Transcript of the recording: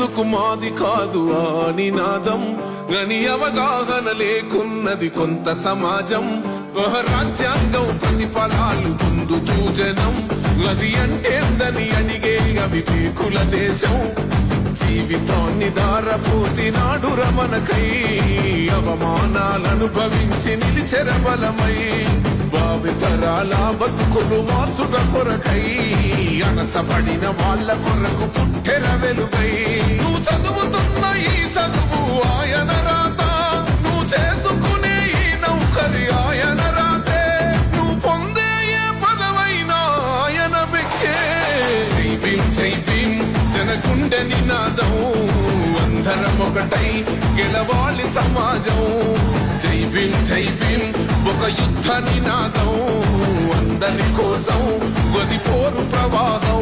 ఎందుకు మాది కాదు ఆ నినాదం గని అవగాహన లేకున్నది కొంత సమాజం రాజ్యాంగం ప్రతిఫలాలు పొందుతూ జనం అది అంటేందని అడిగే అవివేకుల దేశం జీవితాన్ని దారపోసినాడు రమణకై అవమానాలనుభవించి నిలిచెర బలమై భావితరాల బతుకులు మార్చుట కొరకై అణచబడిన వాళ్ళ కొరకు పుట్టెర వెలుగై నువ్వు చదువుతున్న ఈ చదువు ఆయన రాత నువ్వు చేసుకునే ఈ నౌకరి ఆయన రాతే నువ్వు పొందే ఏ పదవైనా ఆయన భిక్షే జై భీం జనగుండె నినాదం అందరం ఒకటై గెలవాలి సమాజం జై భీం ఒక యుద్ధ నినాదం అందరి కోసం గది పోరు ప్రవాహం